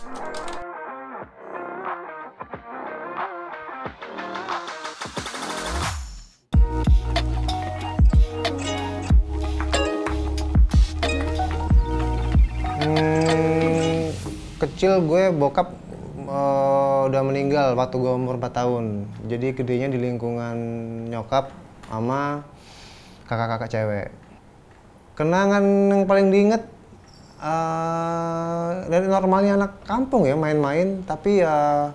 Kecil gue bokap udah meninggal waktu gue umur 4 tahun. Jadi gedenya di lingkungan nyokap sama kakak-kakak cewek. Kenangan yang paling diinget dari normalnya anak kampung ya, main-main, tapi ya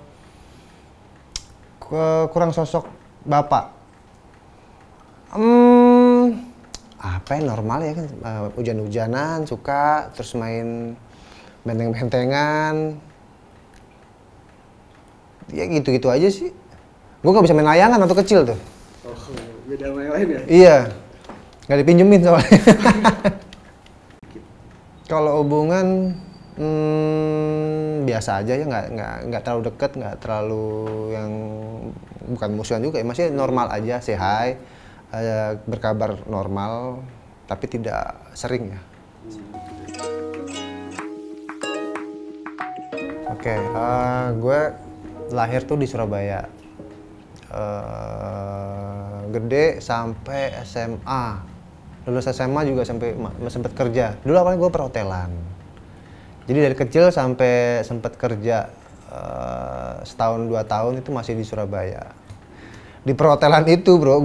kurang sosok bapak. Apa ya, normal ya kan, hujan-hujanan suka, terus main benteng-bentengan, ya gitu-gitu aja sih. Gue gak bisa main layangan waktu kecil tuh. Oh, beda sama yang lain ya? Iya, gak dipinjemin soalnya. Kalau hubungan biasa aja ya, nggak terlalu deket, nggak terlalu yang bukan musuhan juga ya, masih normal aja, say hi, berkabar normal, tapi tidak sering ya. Oke, gue lahir tuh di Surabaya, gede sampai SMA, lulus SMA juga sampai sempet kerja. Dulu awalnya gue perhotelan, jadi dari kecil sampai sempet kerja setahun 2 tahun itu masih di Surabaya. Di perhotelan itu bro,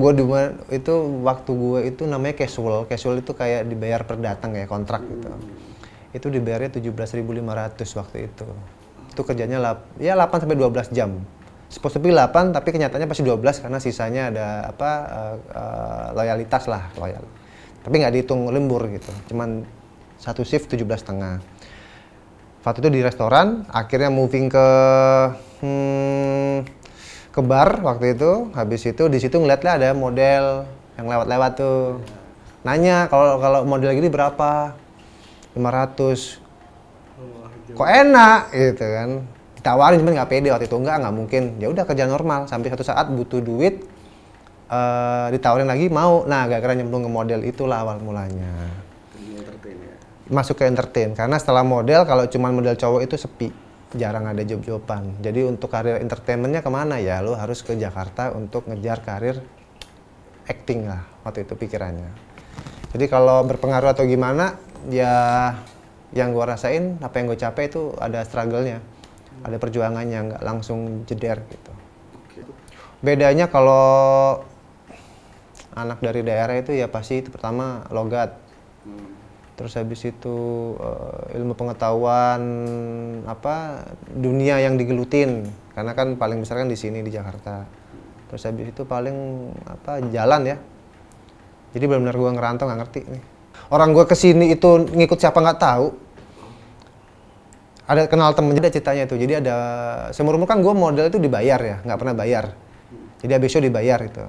itu waktu gue itu namanya casual itu kayak dibayar per datang ya, kontrak gitu. Itu dibayarnya 17.500 waktu itu. Itu kerjanya 8 sampai 12 jam. Supposed to be 8 tapi kenyataannya pasti 12 karena sisanya ada loyalitas lah, loyal. Tapi nggak dihitung lembur gitu. Cuman satu shift 17,5. Waktu itu di restoran, akhirnya moving ke bar waktu itu. Habis itu di situ ngeliatnya ada model yang lewat-lewat tuh. Nanya kalau model gini berapa? 500. Kok enak gitu kan, ditawarin cuman nggak pede waktu itu, nggak mungkin, ya udah kerja normal sampai satu saat butuh duit, ditawarin lagi mau. Nah gara-gara nyemplung ke model itulah awal mulanya masuk ke entertain, karena setelah model kalau cuman model cowok itu sepi, jarang ada job-joban. Jadi untuk karir entertainmentnya kemana ya, lo harus ke Jakarta untuk ngejar karir acting lah waktu itu pikirannya. Jadi kalau berpengaruh atau gimana ya, yang gue rasain, apa yang gue capek itu ada struggle-nya, ada perjuangannya, nggak langsung jeder gitu. Bedanya kalau anak dari daerah itu ya pasti itu pertama logat, terus habis itu ilmu pengetahuan dunia yang digelutin, karena kan paling besar kan di sini di Jakarta. Terus habis itu paling jalan ya. Jadi benar-benar gue ngerantau nggak ngerti nih. Orang gue kesini itu ngikut siapa nggak tahu. Ada kenal temennya, ada ceritanya itu. Jadi ada seumur umur kan gue model itu dibayar ya, nggak pernah bayar. Jadi habis itu dibayar itu.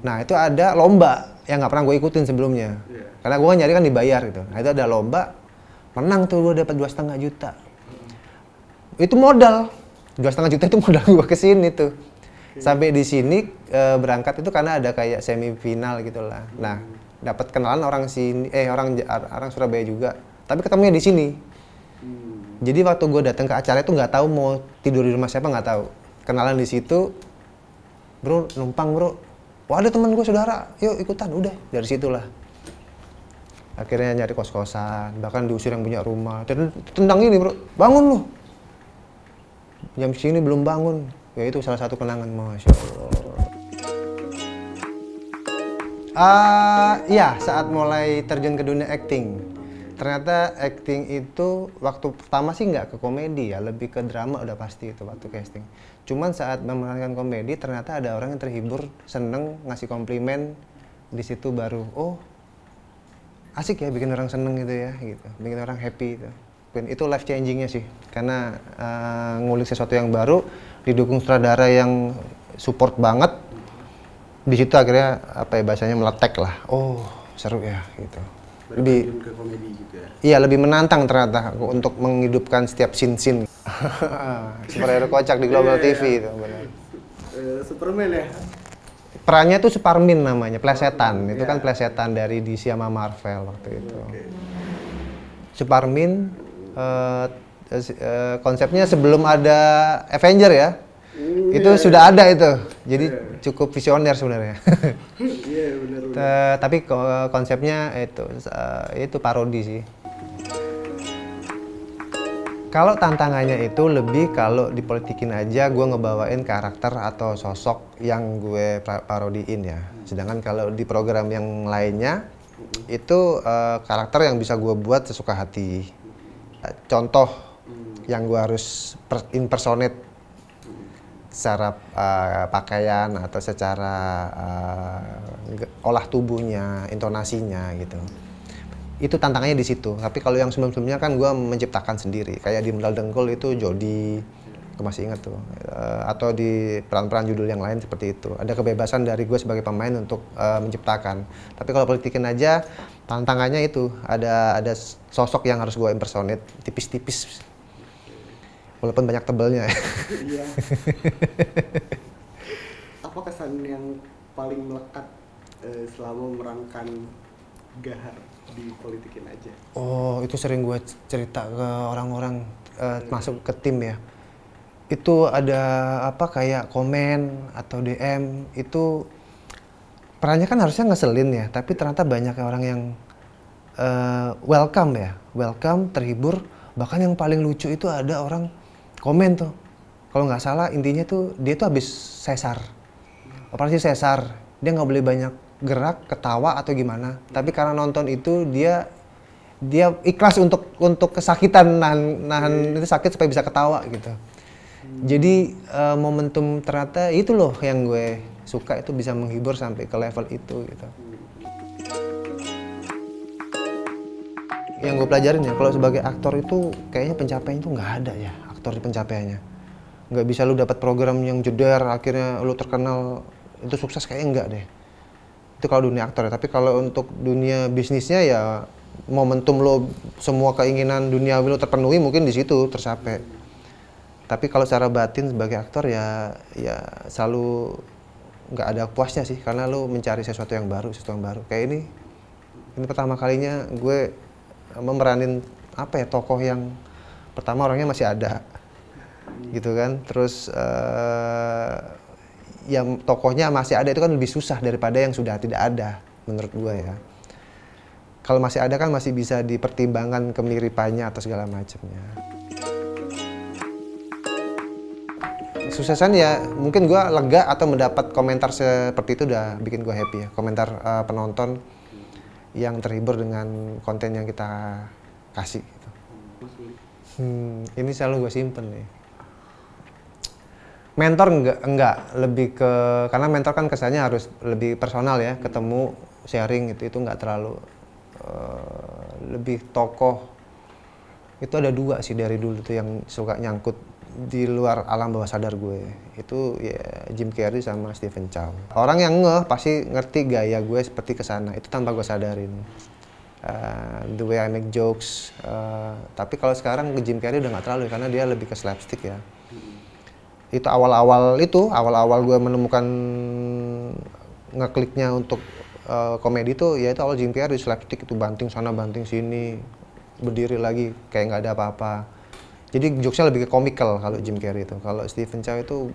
Nah itu ada lomba yang nggak pernah gue ikutin sebelumnya. Karena gue nyari kan dibayar gitu. Nah itu ada lomba, menang tuh gue dapat 2,5 juta. Itu modal, 2,5 juta itu modal gue kesini tuh. Sampai di sini berangkat itu karena ada kayak semifinal gitulah. Nah dapat kenalan orang sini, orang Surabaya juga. Tapi ketemunya di sini. Jadi waktu gue datang ke acara itu nggak tahu mau tidur di rumah siapa, nggak tahu. Kenalan di situ, bro numpang bro. Wah ada teman gue saudara, yuk ikutan. Udah dari situlah. Akhirnya nyari kos-kosan, bahkan diusir yang punya rumah. Tendang ini bro, bangun lu. Jam segini belum bangun. Ya itu salah satu kenangan, Masya Allah. Iya, saat mulai terjun ke dunia acting. Ternyata acting itu waktu pertama sih nggak ke komedi ya, lebih ke drama udah pasti itu waktu casting. Cuman saat memerankan komedi ternyata ada orang yang terhibur, seneng, ngasih komplimen. Di situ baru, oh asik ya bikin orang seneng gitu ya, gitu. Bikin orang happy gitu. Dan itu life changingnya sih, karena ngulik sesuatu yang baru, didukung sutradara yang support banget. Di situ akhirnya bahasanya meletek lah. Oh seru ya gitu. Lebih ke komedi gitu ya. Iya lebih menantang ternyata untuk menghidupkan setiap scene. Superhero kocak di Global TV itu benar. Superman ya. Perannya tuh Superman namanya, plesetan. Itu kan plesetan dari DC sama Marvel waktu itu. Superman konsepnya sebelum ada Avenger ya. Itu Iya, sudah iya. ada itu. Jadi Iya. cukup visioner sebenarnya. Iya benar. Tapi konsepnya itu parodi sih. Kalau tantangannya itu lebih kalau dipolitikin aja gue ngebawain karakter atau sosok yang gue parodiin ya. Sedangkan kalau di program yang lainnya itu karakter yang bisa gue buat sesuka hati. Contoh yang gue harus impersonate secara pakaian atau secara olah tubuhnya, intonasinya gitu. Itu tantangannya di situ. Tapi kalau yang sebelum-sebelumnya kan gue menciptakan sendiri. Kayak di Medal Dengkul itu Jody, gue masih ingat tuh. Atau di peran-peran judul yang lain seperti itu. Ada kebebasan dari gue sebagai pemain untuk menciptakan. Tapi kalau politikin aja, tantangannya itu ada sosok yang harus gue impersonate, tipis-tipis. Walaupun banyak tebelnya. Iya. Apa kesan yang paling melekat selama memerankan Gahar di Politikin Aja? Oh, itu sering gue cerita ke orang-orang masuk ke tim ya. Itu ada apa kayak komen atau DM itu perannya kan harusnya ngeselin ya, tapi ternyata banyak orang yang welcome ya, welcome, terhibur. Bahkan yang paling lucu itu ada orang komen tuh. Kalau nggak salah intinya tuh dia tuh habis sesar, operasi sesar. Dia nggak boleh banyak gerak, ketawa atau gimana. Tapi karena nonton itu dia ikhlas untuk kesakitan, nahan itu sakit supaya bisa ketawa gitu. Jadi momentum ternyata itu loh yang gue suka, itu bisa menghibur sampai ke level itu gitu. Yang gue pelajarin ya, kalau sebagai aktor itu kayaknya pencapaian itu nggak ada ya, aktor di pencapaiannya. Nggak bisa lu dapat program yang jedar, akhirnya lu terkenal, itu sukses kayaknya enggak deh. Itu kalau dunia aktor ya, tapi kalau untuk dunia bisnisnya ya momentum lo, semua keinginan duniawi lo terpenuhi mungkin di situ tercapai. Tapi kalau secara batin sebagai aktor ya selalu nggak ada puasnya sih, karena lo mencari sesuatu yang baru. Kayak ini pertama kalinya gue memeranin apa ya, tokoh yang pertama orangnya masih ada gitu kan, terus yang tokohnya masih ada itu kan lebih susah daripada yang sudah tidak ada menurut gue ya. Kalau masih ada kan masih bisa dipertimbangkan kemiripannya atau segala macamnya. Suksesan ya mungkin gue lega atau mendapat komentar seperti itu udah bikin gue happy ya, komentar penonton yang terhibur dengan konten yang kita kasih gitu. Ini selalu gue simpen nih. Mentor enggak lebih ke, karena mentor kan kesannya harus lebih personal ya, ketemu sharing gitu, itu enggak terlalu lebih tokoh. Itu ada dua sih dari dulu tuh yang suka nyangkut di luar alam bawah sadar gue. Itu ya Jim Carrey sama Stephen Chow. Orang yang pasti ngerti gaya gue seperti kesana, itu tanpa gue sadarin. The way I make jokes. Tapi kalau sekarang Jim Carrey udah nggak terlalu karena dia lebih ke slapstick ya. Itu awal-awal gue menemukan ngekliknya untuk komedi itu ya itu awal Jim Carrey, slapstick itu banting sana banting sini, berdiri lagi kayak nggak ada apa-apa. Jadi jokesnya lebih ke komikal kalau Jim Carrey itu. Kalau Stephen Chow itu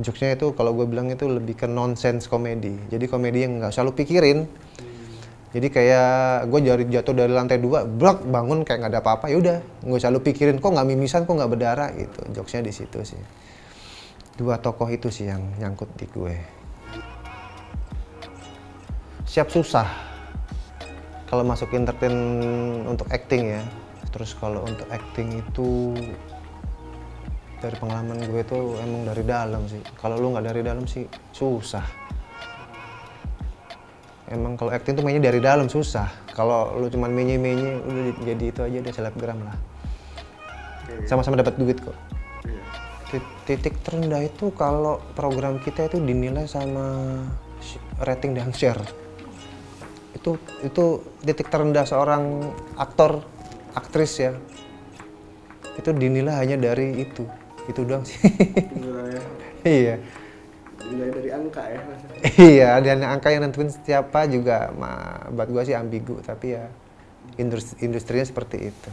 jokesnya itu kalau gue bilang itu lebih ke nonsense komedi. Jadi komedi yang nggak selalu pikirin. Jadi kayak gue jatuh dari lantai 2, brak, bangun kayak nggak ada apa-apa, ya udah nggak selalu pikirin kok nggak mimisan, kok nggak berdarah gitu. Jokesnya di situ sih. Dua tokoh itu sih yang nyangkut di gue. Siap susah kalau masuk entertain untuk acting ya. Terus kalau untuk acting itu dari pengalaman gue itu emang dari dalam sih. Kalau lu nggak dari dalam sih susah. Emang kalau acting tuh mainnya dari dalam susah. Kalau lu cuman menye-menye udah jadi itu aja udah selebgram lah. Sama-sama dapat duit kok. Titik terendah itu kalau program kita itu dinilai sama rating dan share. Itu titik terendah seorang aktor, aktris ya. Itu dinilai hanya dari itu doang sih. Iya. Dinilai dari angka ya Mas? Iya, dan angka yang nentuin siapa juga buat gua sih ambigu, tapi ya industrinya seperti itu.